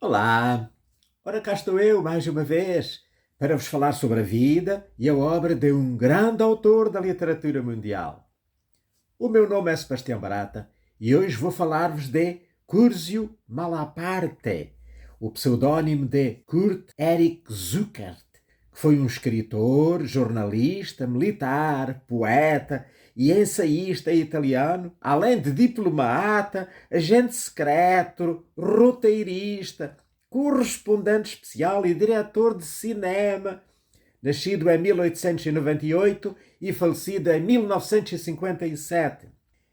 Olá! Ora, cá estou eu mais uma vez para vos falar sobre a vida e a obra de um grande autor da literatura mundial. O meu nome é Sebastião Barata e hoje vou falar-vos de Curzio Malaparte, o pseudónimo de Kurt Erich Zuckert, que foi um escritor, jornalista, militar, poeta e ensaísta italiano, além de diplomata, agente secreto, roteirista, correspondente especial e diretor de cinema, nascido em 1898 e falecido em 1957.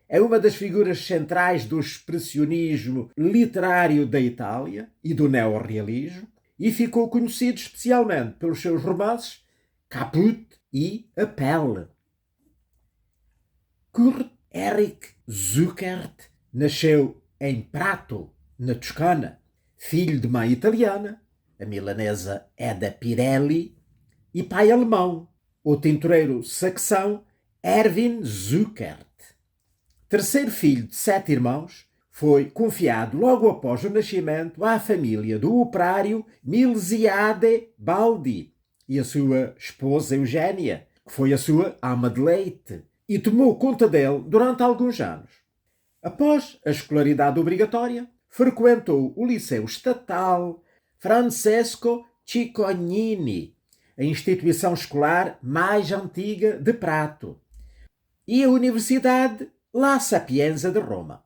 É uma das figuras centrais do expressionismo literário da Itália e do neorrealismo e ficou conhecido especialmente pelos seus romances Caput e A Pele. Kurt Erich Zuckert nasceu em Prato, na Toscana, filho de mãe italiana, a milanesa Eda Pirelli, e pai alemão, o tintureiro saxão Erwin Zuckert. Terceiro filho de 7 irmãos, foi confiado logo após o nascimento à família do operário Milziade Baldi e a sua esposa Eugénia, que foi a sua ama de leite, e tomou conta dele durante alguns anos. Após a escolaridade obrigatória, frequentou o Liceu Estatal Francesco Ciccognini, a instituição escolar mais antiga de Prato, e a Universidade La Sapienza de Roma.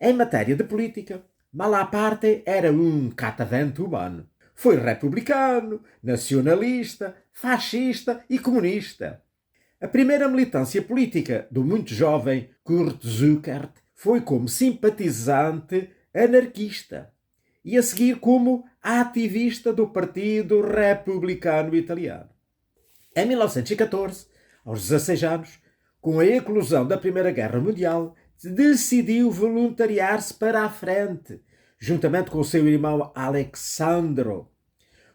Em matéria de política, Malaparte era um catavento humano. Foi republicano, nacionalista, fascista e comunista. A primeira militância política do muito jovem Kurt Zuckert foi como simpatizante anarquista e a seguir como ativista do Partido Republicano Italiano. Em 1914, aos 16 anos, com a eclosão da Primeira Guerra Mundial, decidiu voluntariar-se para a frente, juntamente com o seu irmão Alexandro.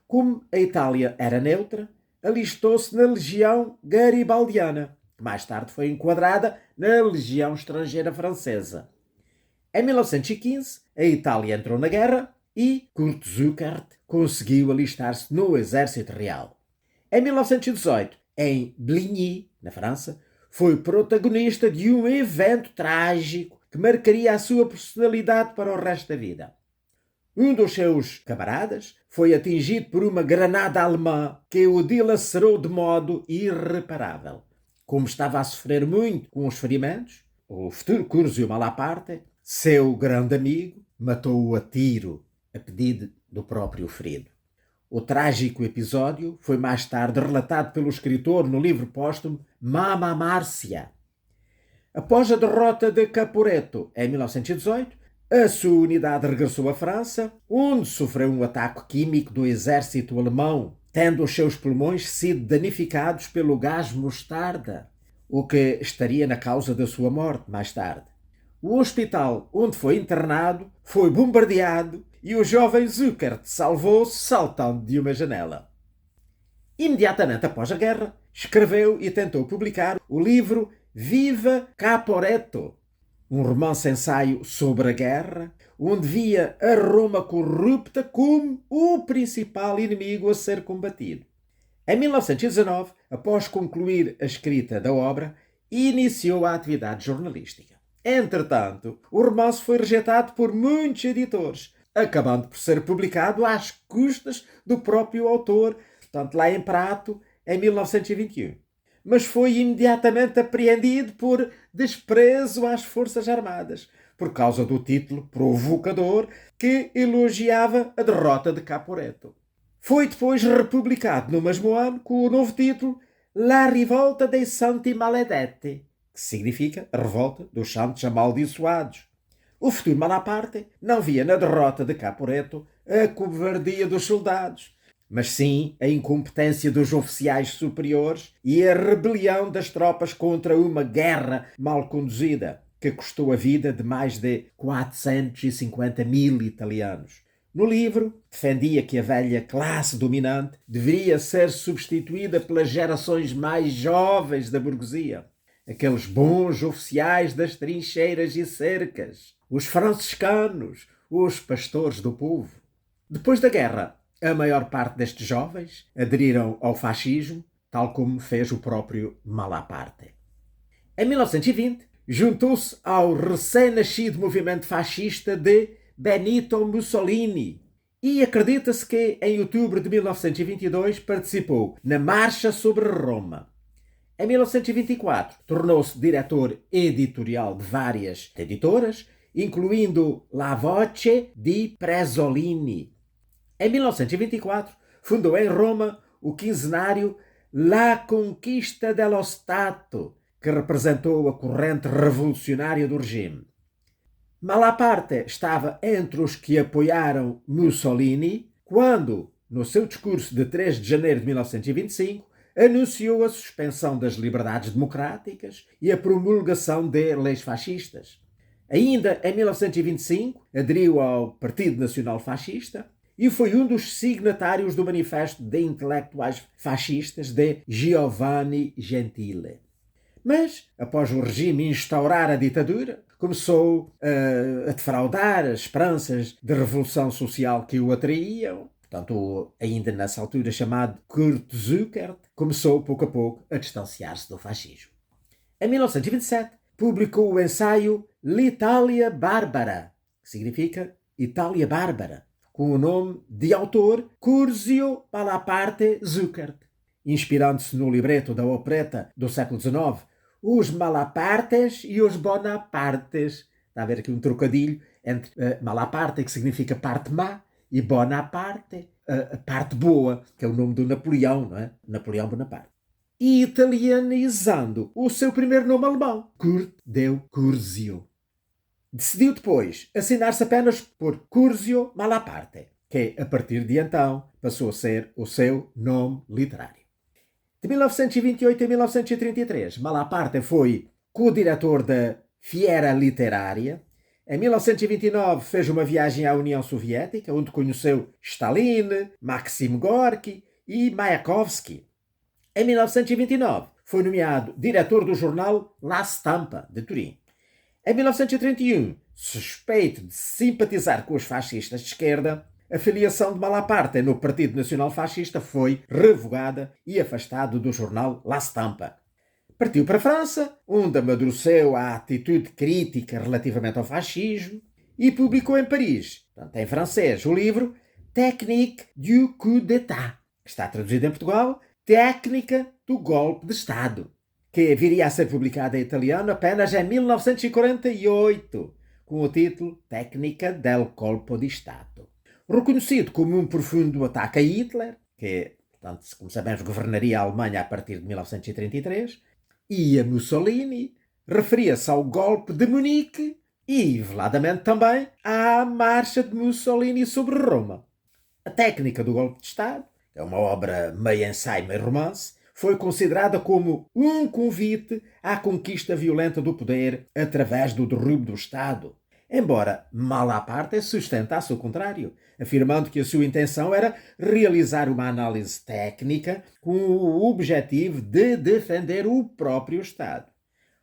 Como a Itália era neutra, alistou-se na Legião Garibaldiana, que mais tarde foi enquadrada na Legião Estrangeira Francesa. Em 1915, a Itália entrou na guerra e Kurt Zuckert conseguiu alistar-se no Exército Real. Em 1918, em Bligny, na França, foi protagonista de um evento trágico que marcaria a sua personalidade para o resto da vida. Um dos seus camaradas foi atingido por uma granada alemã que o dilacerou de modo irreparável. Como estava a sofrer muito com os ferimentos, o futuro Curzio Malaparte, seu grande amigo, matou-o a tiro, a pedido do próprio ferido. O trágico episódio foi mais tarde relatado pelo escritor no livro póstumo Mamma Marcia. Após a derrota de Caporetto em 1918, a sua unidade regressou à França, onde sofreu um ataque químico do exército alemão, tendo os seus pulmões sido danificados pelo gás mostarda, o que estaria na causa da sua morte mais tarde. O hospital onde foi internado foi bombardeado e o jovem Zuckert salvou-se saltando de uma janela. Imediatamente após a guerra, escreveu e tentou publicar o livro Viva Caporetto, um romance-ensaio sobre a guerra, onde via a Roma corrupta como o principal inimigo a ser combatido. Em 1919, após concluir a escrita da obra, iniciou a atividade jornalística. Entretanto, o romance foi rejeitado por muitos editores, acabando por ser publicado às custas do próprio autor, portanto lá em Prato, em 1921. Mas foi imediatamente apreendido por desprezo às Forças Armadas, por causa do título provocador que elogiava a derrota de Caporetto. Foi depois republicado no mesmo ano com o novo título La Rivolta dei Santi Maledetti, que significa a revolta dos santos amaldiçoados. O futuro Malaparte não via na derrota de Caporetto a covardia dos soldados, mas sim a incompetência dos oficiais superiores e a rebelião das tropas contra uma guerra mal conduzida, que custou a vida de mais de 450 mil italianos. No livro, defendia que a velha classe dominante deveria ser substituída pelas gerações mais jovens da burguesia, aqueles bons oficiais das trincheiras e cercas, os franciscanos, os pastores do povo. Depois da guerra, a maior parte destes jovens aderiram ao fascismo, tal como fez o próprio Malaparte. Em 1920, juntou-se ao recém-nascido movimento fascista de Benito Mussolini e acredita-se que, em outubro de 1922, participou na Marcha sobre Roma. Em 1924, tornou-se diretor editorial de várias editoras, incluindo La Voce di Presolini. Em 1924, fundou em Roma o quinzenário La Conquista dello Stato, que representou a corrente revolucionária do regime. Malaparte estava entre os que apoiaram Mussolini quando, no seu discurso de 3 de janeiro de 1925, anunciou a suspensão das liberdades democráticas e a promulgação de leis fascistas. Ainda em 1925, aderiu ao Partido Nacional Fascista e foi um dos signatários do Manifesto de Intelectuais Fascistas de Giovanni Gentile. Mas, após o regime instaurar a ditadura, começou a defraudar as esperanças de revolução social que o atraíam. Portanto, ainda nessa altura chamado Kurt Zuckert, começou pouco a pouco a distanciar-se do fascismo. Em 1927, publicou o ensaio L'Italia Barbara, que significa Itália Bárbara, com o nome de autor Curzio Malaparte Zuckert, inspirando-se no libreto da opereta do século XIX, Os Malapartes e os Bonapartes. Está a ver aqui um trocadilho entre Malaparte, que significa parte má, e Bonaparte, a parte boa, que é o nome do Napoleão, não é? Napoleão Bonaparte. E italianizando o seu primeiro nome alemão, Kurt deu Curzio. Decidiu depois assinar-se apenas por Curzio Malaparte, que a partir de então passou a ser o seu nome literário. De 1928 a 1933, Malaparte foi co-diretor da Fiera Literária. Em 1929 fez uma viagem à União Soviética, onde conheceu Stalin, Maxim Gorky e Mayakovsky. Em 1929 foi nomeado diretor do jornal La Stampa, de Turim. Em 1931, suspeito de simpatizar com os fascistas de esquerda, a filiação de Malaparte no Partido Nacional Fascista foi revogada e afastado do jornal La Stampa. Partiu para a França, onde amadureceu a atitude crítica relativamente ao fascismo e publicou em Paris, portanto, em francês, o livro Technique du coup d'État, que está traduzido em Portugal, Técnica do Golpe de Estado, que viria a ser publicado em italiano apenas em 1948, com o título Técnica del Colpo di Stato. Reconhecido como um profundo ataque a Hitler, que, portanto, como sabemos, governaria a Alemanha a partir de 1933, e a Mussolini, referia-se ao golpe de Munique e, veladamente também, à marcha de Mussolini sobre Roma. A técnica do golpe de Estado, que é uma obra meio ensaio, meio romance, foi considerada como um convite à conquista violenta do poder através do derrubo do Estado. Embora Malaparte sustentasse o contrário, afirmando que a sua intenção era realizar uma análise técnica com o objetivo de defender o próprio Estado.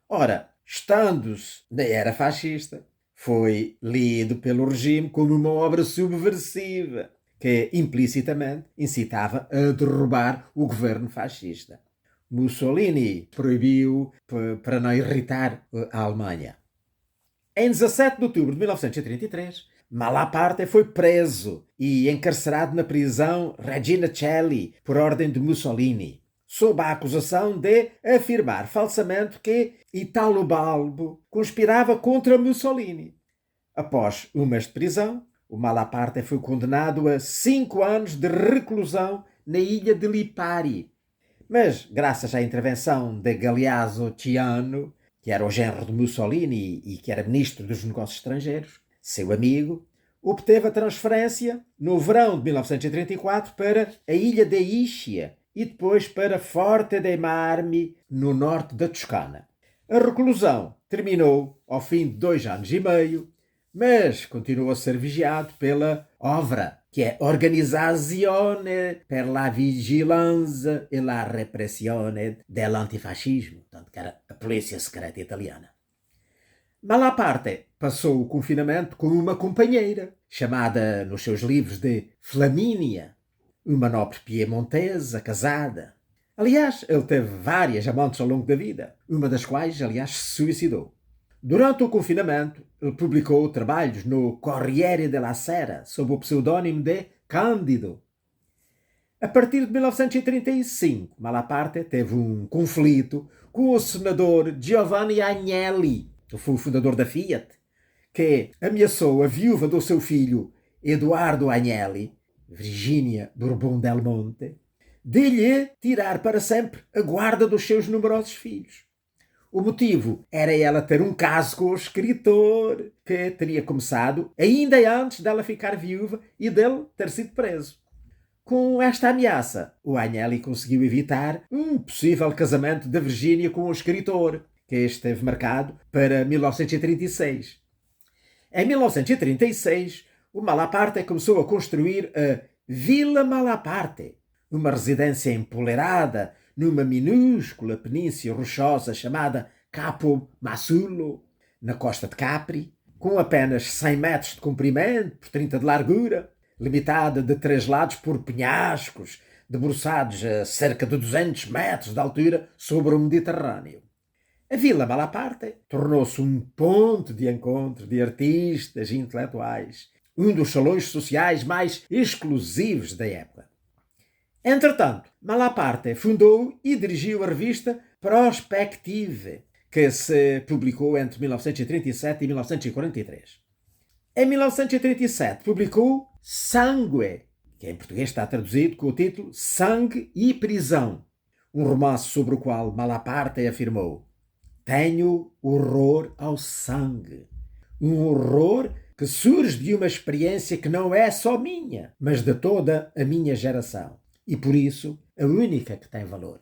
Ora, estando-se na era fascista, foi lido pelo regime como uma obra subversiva, que implicitamente incitava a derrubar o governo fascista. Mussolini proibiu para não irritar a Alemanha. Em 17 de outubro de 1933, Malaparte foi preso e encarcerado na prisão Regina Coeli por ordem de Mussolini, sob a acusação de afirmar falsamente que Italo Balbo conspirava contra Mussolini. Após um mês de prisão, o Malaparte foi condenado a 5 anos de reclusão na ilha de Lipari. Mas, graças à intervenção de Galeazzo Ciano, que era o genro de Mussolini e que era ministro dos Negócios Estrangeiros, seu amigo, obteve a transferência no verão de 1934 para a ilha de Ischia e depois para Forte dei Marmi, no norte da Toscana. A reclusão terminou ao fim de 2 anos e meio, mas continuou a ser vigiado pela OVRA, que é Organizzazione per la Vigilanza e la Repressione dell'Antifascismo, portanto, que era a polícia secreta italiana. Malaparte passou o confinamento com uma companheira, chamada nos seus livros de Flamínia, uma nobre piemontesa casada. Aliás, ele teve várias amantes ao longo da vida, uma das quais, aliás, se suicidou. Durante o confinamento, ele publicou trabalhos no Corriere della Sera sob o pseudónimo de Cândido. A partir de 1935, Malaparte teve um conflito com o senador Giovanni Agnelli, que foi o fundador da Fiat, que ameaçou a viúva do seu filho Eduardo Agnelli, Virginia Bourbon del Monte, de lhe tirar para sempre a guarda dos seus numerosos filhos. O motivo era ela ter um caso com o escritor, que teria começado ainda antes dela ficar viúva e dele ter sido preso. Com esta ameaça, o Agnelli conseguiu evitar um possível casamento da Virgínia com o escritor, que esteve marcado para 1936. Em 1936, o Malaparte começou a construir a Villa Malaparte, uma residência empoleirada numa minúscula península rochosa chamada Capo Massullo, na costa de Capri, com apenas 100 metros de comprimento por 30 de largura, limitada de 3 lados por penhascos, debruçados a cerca de 200 metros de altura sobre o Mediterrâneo. A Villa Malaparte tornou-se um ponto de encontro de artistas e intelectuais, um dos salões sociais mais exclusivos da época. Entretanto, Malaparte fundou e dirigiu a revista Prospective, que se publicou entre 1937 e 1943. Em 1937 publicou Sangue, que em português está traduzido com o título Sangue e Prisão, um romance sobre o qual Malaparte afirmou: tenho horror ao sangue. Um horror que surge de uma experiência que não é só minha, mas de toda a minha geração. E por isso, a única que tem valor.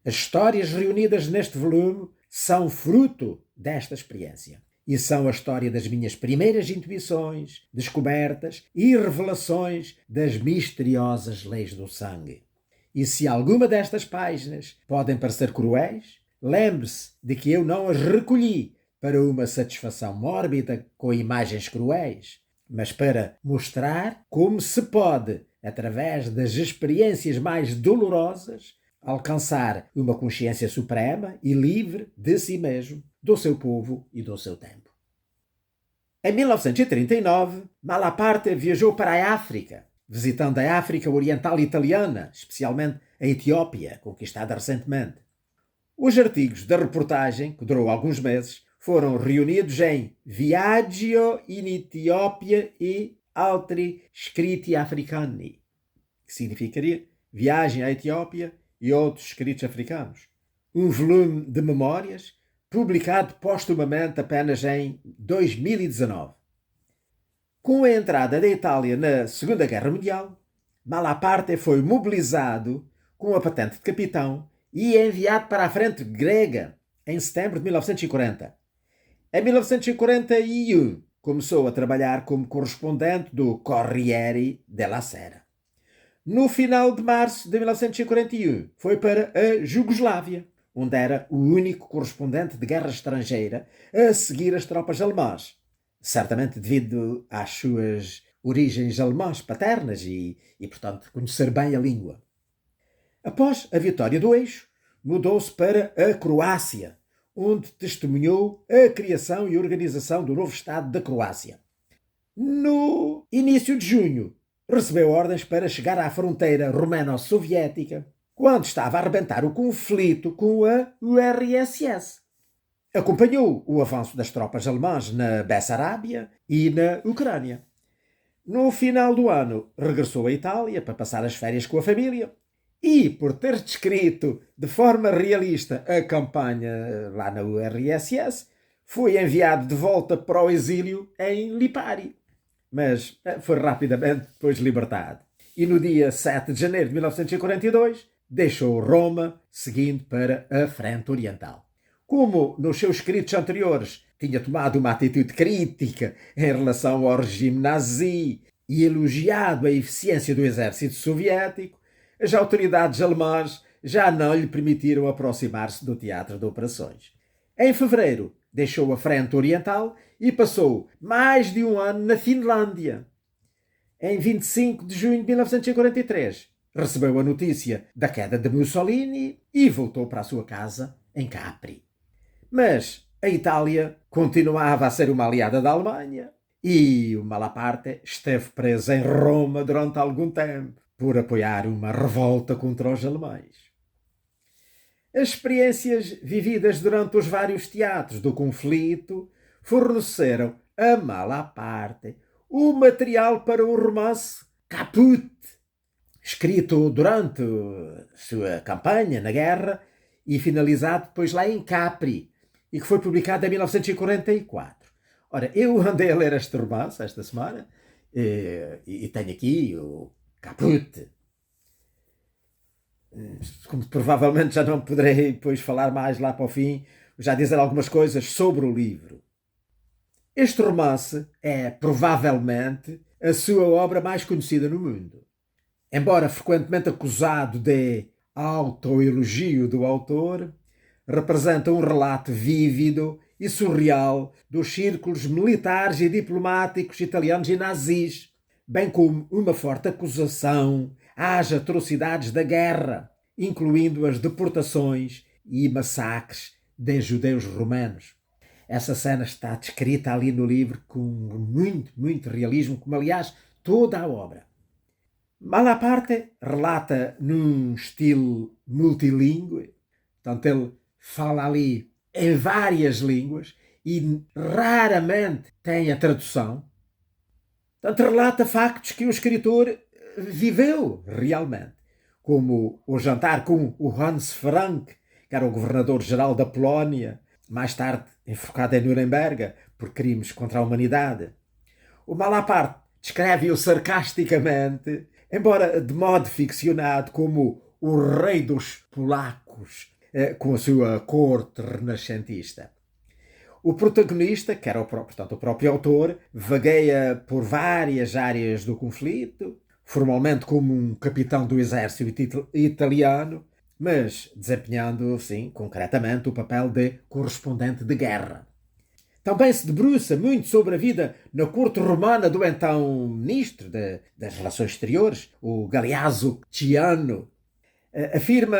As histórias reunidas neste volume são fruto desta experiência. E são a história das minhas primeiras intuições, descobertas e revelações das misteriosas leis do sangue. E se alguma destas páginas podem parecer cruéis, lembre-se de que eu não as recolhi para uma satisfação mórbida com imagens cruéis, mas para mostrar como se pode, através das experiências mais dolorosas, alcançar uma consciência suprema e livre de si mesmo, do seu povo e do seu tempo. Em 1939, Malaparte viajou para a África, visitando a África Oriental Italiana, especialmente a Etiópia, conquistada recentemente. Os artigos da reportagem, que durou alguns meses, foram reunidos em Viaggio in Etiópia e Altri Scritti Africani, que significaria Viagem à Etiópia e outros escritos africanos. Um volume de memórias publicado postumamente apenas em 2019. Com a entrada da Itália na Segunda Guerra Mundial, Malaparte foi mobilizado com a patente de capitão e enviado para a frente grega em setembro de 1940. Em 1941, começou a trabalhar como correspondente do Corriere della Sera. No final de março de 1941, foi para a Jugoslávia, onde era o único correspondente de guerra estrangeira a seguir as tropas alemãs, certamente devido às suas origens alemãs paternas e, portanto, conhecer bem a língua. Após a vitória do eixo, mudou-se para a Croácia, onde testemunhou a criação e organização do novo Estado da Croácia. No início de junho, recebeu ordens para chegar à fronteira romeno-soviética, quando estava a arrebentar o conflito com a URSS. Acompanhou o avanço das tropas alemãs na Bessarábia e na Ucrânia. No final do ano, regressou à Itália para passar as férias com a família e, por ter descrito de forma realista a campanha lá na URSS, foi enviado de volta para o exílio em Lipari, mas foi rapidamente depois libertado. E no dia 7 de janeiro de 1942, deixou Roma, seguindo para a frente oriental. Como nos seus escritos anteriores tinha tomado uma atitude crítica em relação ao regime nazi e elogiado a eficiência do exército soviético, as autoridades alemãs já não lhe permitiram aproximar-se do teatro de operações. Em fevereiro deixou a frente oriental e passou mais de um ano na Finlândia. Em 25 de junho de 1943, recebeu a notícia da queda de Mussolini e voltou para a sua casa em Capri. Mas a Itália continuava a ser uma aliada da Alemanha e o Malaparte esteve preso em Roma durante algum tempo por apoiar uma revolta contra os alemães. As experiências vividas durante os vários teatros do conflito forneceram a Malaparte o material para o romance Caput, escrito durante a sua campanha na guerra e finalizado depois lá em Capri, e que foi publicado em 1944. Ora, eu andei a ler este romance esta semana e tenho aqui o Caput. Como provavelmente já não poderei depois falar mais lá para o fim, já dizer algumas coisas sobre o livro. Este romance é provavelmente a sua obra mais conhecida no mundo. Embora frequentemente acusado de autoelogio do autor, representa um relato vívido e surreal dos círculos militares e diplomáticos italianos e nazis, bem como uma forte acusação às atrocidades da guerra, incluindo as deportações e massacres de judeus romanos. Essa cena está descrita ali no livro com muito realismo, como aliás toda a obra. Malaparte relata num estilo multilingüe, portanto ele fala ali em várias línguas e raramente tem a tradução. Portanto, relata factos que o escritor viveu realmente, como o jantar com o Hans Frank, que era o governador-geral da Polónia, mais tarde enforcado em Nuremberg por crimes contra a humanidade. O Malaparte descreve-o sarcasticamente, embora de modo ficcionado, como o rei dos polacos, com a sua corte renascentista. O protagonista, que era o próprio autor, vagueia por várias áreas do conflito, formalmente como um capitão do exército italiano, mas desempenhando, sim, concretamente o papel de correspondente de guerra. Também se debruça muito sobre a vida na corte romana do então ministro das Relações Exteriores, o Galeazzo Ciano. Afirma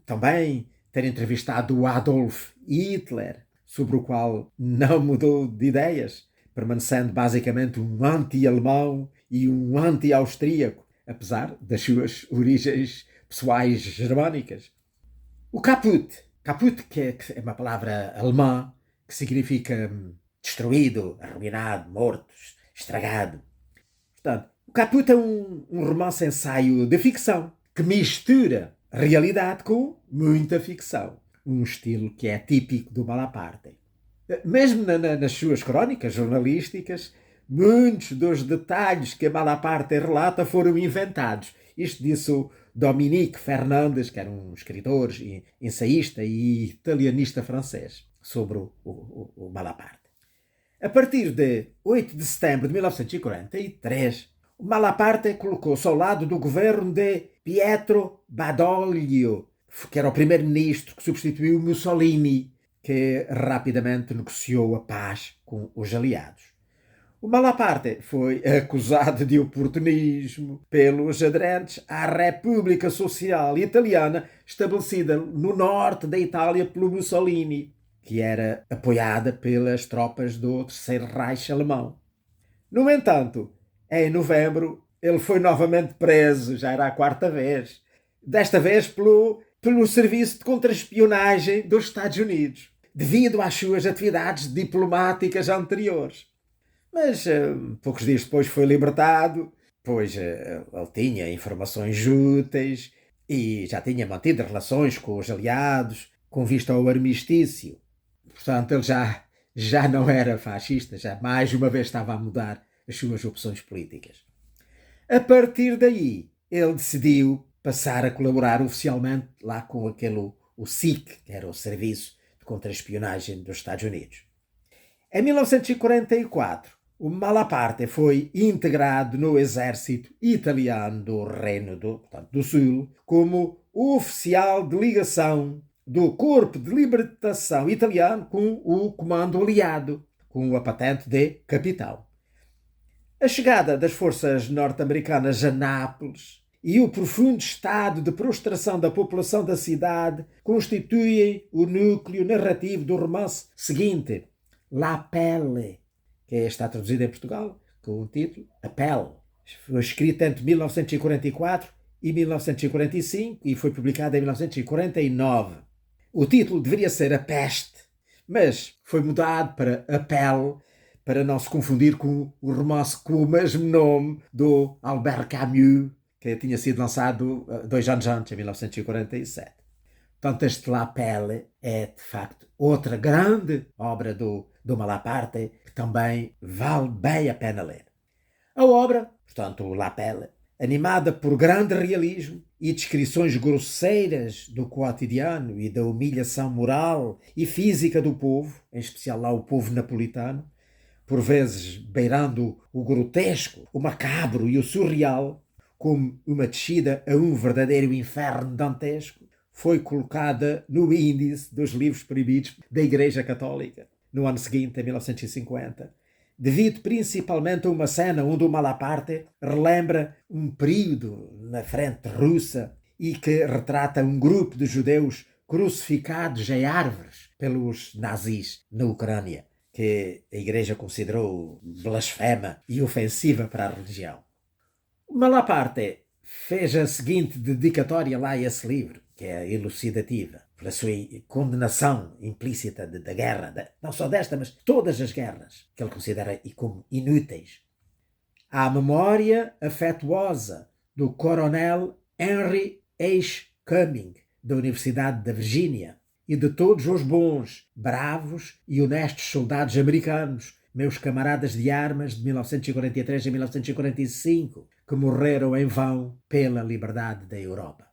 também ter entrevistado o Adolf Hitler, sobre o qual não mudou de ideias, permanecendo basicamente um anti-alemão e um anti-austríaco, apesar das suas origens pessoais germânicas. O Caput, que é uma palavra alemã, que significa destruído, arruinado, morto, estragado. Portanto, o Caput é um romance-ensaio de ficção que mistura realidade com muita ficção. Um estilo que é típico do Malaparte. Mesmo nas suas crónicas jornalísticas, muitos dos detalhes que a Malaparte relata foram inventados. Isto disse o Dominique Fernandes, que era um escritor, ensaísta e italianista francês, sobre o Malaparte. A partir de 8 de setembro de 1943, o Malaparte colocou-se ao lado do governo de Pietro Badoglio, que era o primeiro-ministro que substituiu Mussolini, que rapidamente negociou a paz com os aliados. O Malaparte foi acusado de oportunismo pelos aderentes à República Social Italiana, estabelecida no norte da Itália pelo Mussolini, que era apoiada pelas tropas do Terceiro Reich alemão. No entanto, em novembro, ele foi novamente preso, já era a quarta vez, desta vez pelo Serviço de Contra-Espionagem dos Estados Unidos, devido às suas atividades diplomáticas anteriores. Mas poucos dias depois foi libertado, pois ele tinha informações úteis e já tinha mantido relações com os aliados, com vista ao armistício. Portanto, ele já não era fascista, já mais uma vez estava a mudar as suas opções políticas. A partir daí, ele decidiu passar a colaborar oficialmente lá com o SIC, que era o Serviço de Contra-Espionagem dos Estados Unidos. Em 1944, o Malaparte foi integrado no exército italiano do Reino do Sul como oficial de ligação do Corpo de Libertação Italiano com o Comando Aliado, com a patente de capitão. A chegada das forças norte-americanas a Nápoles e o profundo estado de prostração da população da cidade constituem o núcleo narrativo do romance seguinte, La Pelle, que está traduzido em Portugal com o título A Pele. Foi escrito entre 1944 e 1945 e foi publicado em 1949. O título deveria ser A Peste, mas foi mudado para A Pele para não se confundir com o romance com o mesmo nome do Albert Camus, que tinha sido lançado 2 anos antes, em 1947. Portanto, este La Pelle é, de facto, outra grande obra do Malaparte, que também vale bem a pena ler. A obra, portanto, La Pelle, animada por grande realismo e descrições grosseiras do cotidiano e da humilhação moral e física do povo, em especial lá o povo napolitano, por vezes beirando o grotesco, o macabro e o surreal, como uma descida a um verdadeiro inferno dantesco, foi colocada no índice dos livros proibidos da Igreja Católica, no ano seguinte, em 1950, devido principalmente a uma cena onde o Malaparte relembra um período na frente russa e que retrata um grupo de judeus crucificados em árvores pelos nazis na Ucrânia, que a Igreja considerou blasfema e ofensiva para a religião. O Malaparte fez a seguinte dedicatória lá a esse livro, que é elucidativa, pela sua condenação implícita da guerra, não só desta, mas todas as guerras, que ele considera como inúteis. À memória afetuosa do coronel Henry H. Cumming, da Universidade da Virgínia, e de todos os bons, bravos e honestos soldados americanos, meus camaradas de armas de 1943 a 1945, que morreram em vão pela liberdade da Europa.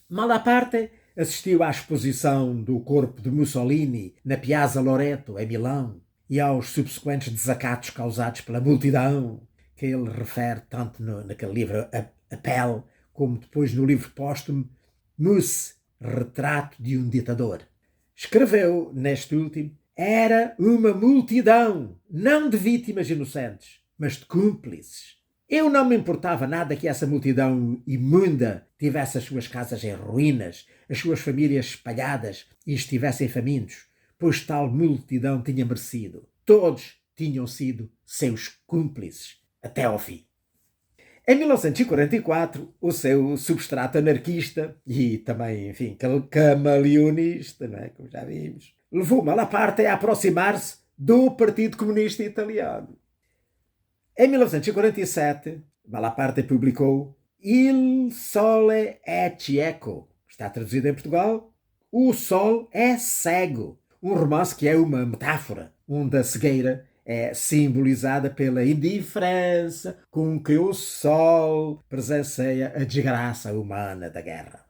Malaparte assistiu à exposição do corpo de Mussolini na Piazza Loreto, em Milão, e aos subsequentes desacatos causados pela multidão, que ele refere tanto naquele livro A Pele, como depois no livro póstumo Mus, Retrato de um Ditador. Escreveu, neste último, era uma multidão, não de vítimas inocentes, mas de cúmplices. Eu não me importava nada que essa multidão imunda tivesse as suas casas em ruínas, as suas famílias espalhadas e estivessem famintos, pois tal multidão tinha merecido. Todos tinham sido seus cúmplices, até ao fim. Em 1944, o seu substrato anarquista e também, enfim, camaleonista, não é? Como já vimos, levou Malaparte a aproximar-se do Partido Comunista Italiano. Em 1947, Malaparte publicou Il Sole è Cieco, está traduzido em Portugal, O Sol é Cego, um romance que é uma metáfora, onde a cegueira é simbolizada pela indiferença com que o sol presencia a desgraça humana da guerra.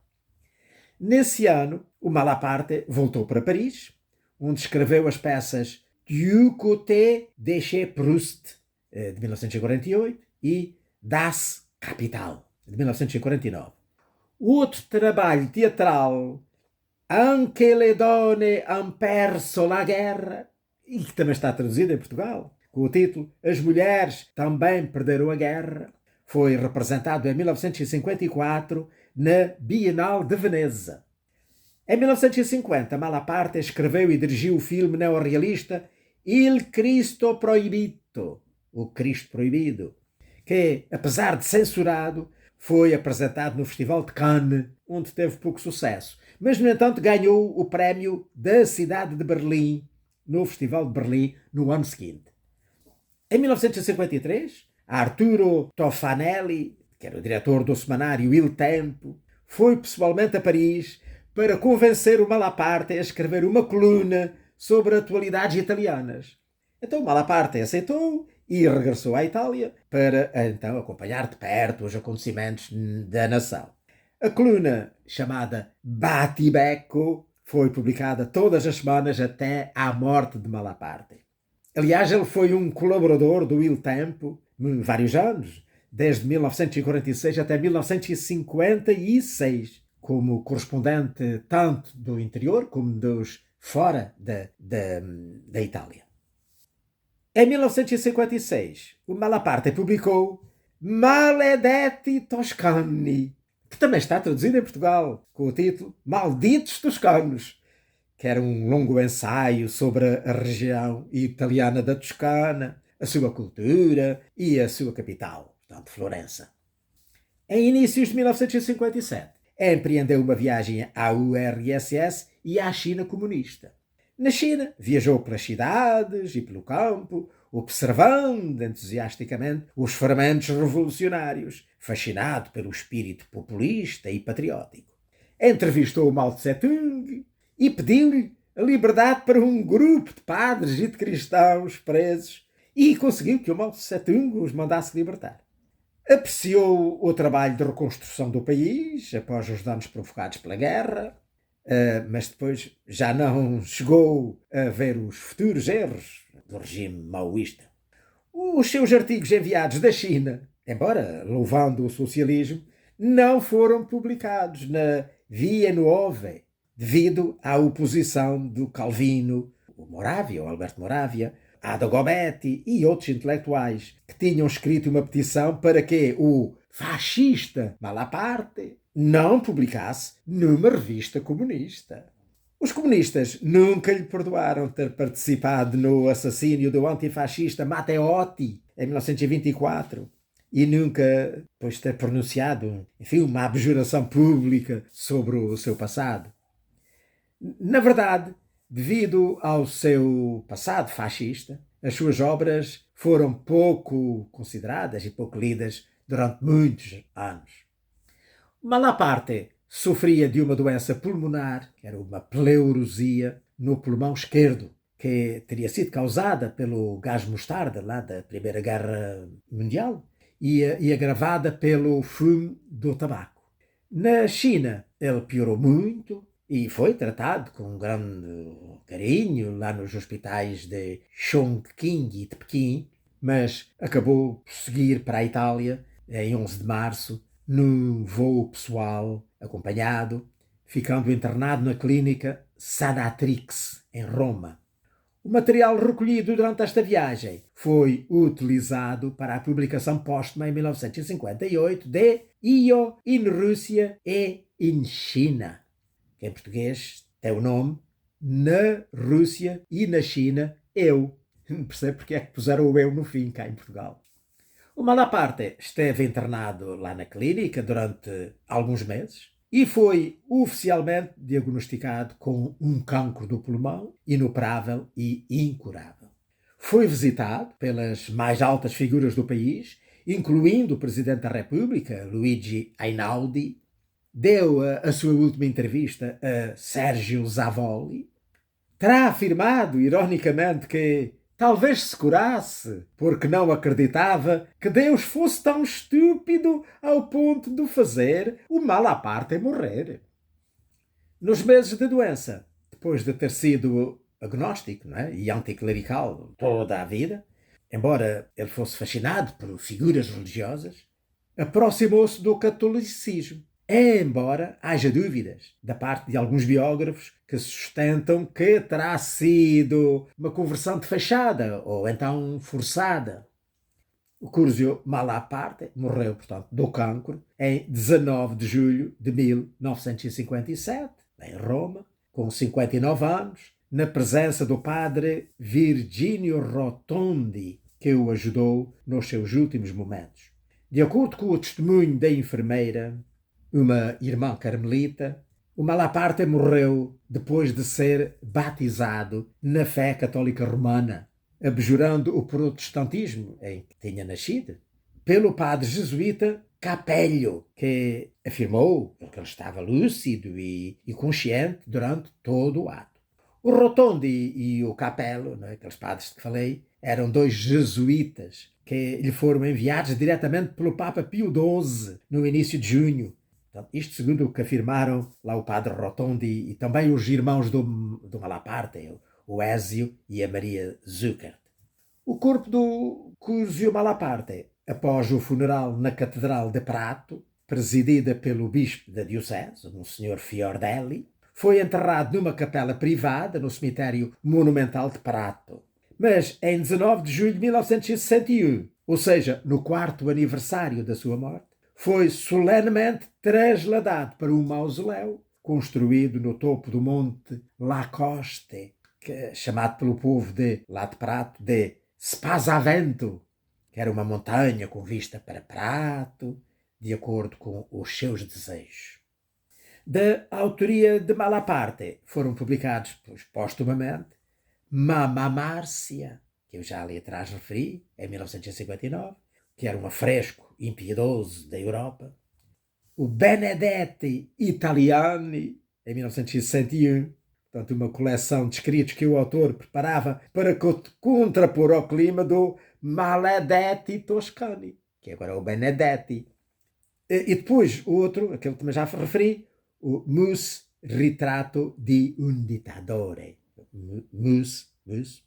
Nesse ano, o Malaparte voltou para Paris, onde escreveu as peças Du côté de chez Proust, de 1948, e Das Kapital, de 1949. Outro trabalho teatral, Anche le donne han perso la guerra, e que também está traduzido em Portugal, com o título As Mulheres Também Perderam a Guerra, foi representado em 1954 na Bienal de Veneza. Em 1950, Malaparte escreveu e dirigiu o filme neorrealista Il Cristo Proibito, o Cristo Proibido, que, apesar de censurado, foi apresentado no Festival de Cannes, onde teve pouco sucesso, mas, no entanto, ganhou o prémio da cidade de Berlim, no Festival de Berlim, no ano seguinte. Em 1953, Arturo Tofanelli, que era o diretor do semanário Il Tempo, foi pessoalmente a Paris para convencer o Malaparte a escrever uma coluna sobre atualidades italianas. Então o Malaparte aceitou e regressou à Itália para então acompanhar de perto os acontecimentos da nação. A coluna, chamada Battibecco, foi publicada todas as semanas até à morte de Malaparte. Aliás, ele foi um colaborador do Il Tempo vários anos, desde 1946 até 1956, como correspondente tanto do interior como dos fora da Itália. Em 1956, o Malaparte publicou Maledetti Toscani, que também está traduzido em Portugal, com o título Malditos Toscanos, que era um longo ensaio sobre a região italiana da Toscana, a sua cultura e a sua capital, portanto, Florença. Em inícios de 1957, empreendeu uma viagem à URSS e à China comunista. Na China, viajou pelas cidades e pelo campo, observando entusiasticamente os fermentos revolucionários, fascinado pelo espírito populista e patriótico. Entrevistou Mao Tse-tung e pediu-lhe a liberdade para um grupo de padres e de cristãos presos e conseguiu que o Mao Tse-tung os mandasse libertar. Apreciou o trabalho de reconstrução do país após os danos provocados pela guerra, mas depois já não chegou a ver os futuros erros do regime maoísta. Os seus artigos enviados da China, embora louvando o socialismo, não foram publicados na Via Nuove, devido à oposição do Calvino, o Alberto Moravia, Ada Gobetti e outros intelectuais que tinham escrito uma petição para que o fascista Malaparte não publicasse numa revista comunista. Os comunistas nunca lhe perdoaram ter participado no assassínio do antifascista Matteotti em 1924 e nunca, pois, ter pronunciado, enfim, uma abjuração pública sobre o seu passado. Na verdade, devido ao seu passado fascista, as suas obras foram pouco consideradas e pouco lidas durante muitos anos. Malaparte sofria de uma doença pulmonar, que era uma pleurosia no pulmão esquerdo, que teria sido causada pelo gás mostarda lá da Primeira Guerra Mundial e agravada pelo fumo do tabaco. Na China, ele piorou muito e foi tratado com um grande carinho lá nos hospitais de Chongqing e de Pequim, mas acabou por seguir para a Itália em 11 de março, num voo pessoal acompanhado, ficando internado na clínica Sanatrix, em Roma. O material recolhido durante esta viagem foi utilizado para a publicação póstuma em 1958 de Io in Rússia e in China, que em português tem o nome Na Rússia e na China, Eu. Não percebo porque é que puseram o eu no fim, cá em Portugal. O Malaparte esteve internado lá na clínica durante alguns meses e foi oficialmente diagnosticado com um cancro do pulmão, inoperável e incurável. Foi visitado pelas mais altas figuras do país, incluindo o Presidente da República, Luigi Einaudi, deu a sua última entrevista a Sergio Zavoli, terá afirmado, ironicamente, que talvez se curasse, porque não acreditava que Deus fosse tão estúpido ao ponto de fazer o Malaparte morrer. Nos meses de doença, depois de ter sido agnóstico, e anticlerical toda a vida, embora ele fosse fascinado por figuras religiosas, aproximou-se do catolicismo. Embora haja dúvidas da parte de alguns biógrafos que sustentam que terá sido uma conversão de fachada ou então forçada. O Curzio Malaparte morreu, portanto, do cancro em 19 de julho de 1957, em Roma, com 59 anos, na presença do padre Virginio Rotondi, que o ajudou nos seus últimos momentos. De acordo com o testemunho da enfermeira, uma irmã carmelita, o Malaparte morreu depois de ser batizado na fé católica romana, abjurando o protestantismo em que tinha nascido, pelo padre jesuíta Capello, que afirmou que ele estava lúcido e consciente durante todo o ato. O Rotondi e o Capello, aqueles padres que falei, eram dois jesuítas que lhe foram enviados diretamente pelo Papa Pio XII no início de junho. Então, isto segundo o que afirmaram lá o padre Rotondi e também os irmãos do Malaparte, o Ézio e a Maria Zuckert. O corpo do Curzio Malaparte, após o funeral na Catedral de Prato, presidida pelo bispo da diocese, um senhor Fiordelli. Foi enterrado numa capela privada no cemitério monumental de Prato. Mas em 19 de julho de 1961, ou seja, no 4º aniversário da sua morte, foi solenemente trasladado para um mausoléu construído no topo do monte Lacoste, chamado pelo povo lá de Prato de Spasavento, que era uma montanha com vista para Prato, de acordo com os seus desejos. Da autoria de Malaparte foram publicados postumamente Mamma Márcia, que eu já ali atrás referi, em 1959, que era um afresco impiedoso da Europa. O Benedetti Italiani, em 1961, portanto uma coleção de escritos que o autor preparava para contrapor ao clima do Maledetti Toscani, que agora é o Benedetti. E depois o outro, aquele que também já referi, o Mus Ritratto di un dittatore.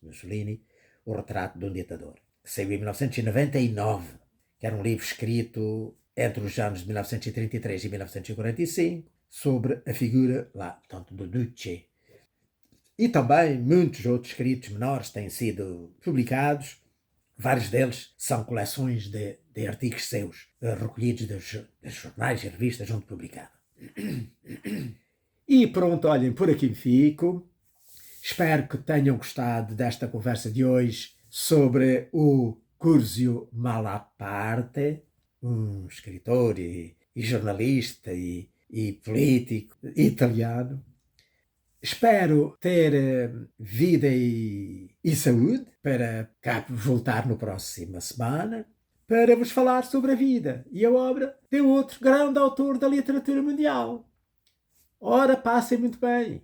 Mussolini, o retrato de um ditador, que saiu em 1999, que era um livro escrito entre os anos de 1933 e 1945, sobre a figura lá, portanto, do Duce. E também muitos outros escritos menores têm sido publicados. Vários deles são coleções de artigos seus, recolhidos dos jornais e revistas onde publicado. E pronto, olhem, por aqui fico. Espero que tenham gostado desta conversa de hoje sobre o Curzio Malaparte, um escritor e jornalista e político italiano. Espero ter vida e saúde para cá voltar na próxima semana para vos falar sobre a vida e a obra de outro grande autor da literatura mundial. Ora, passem muito bem.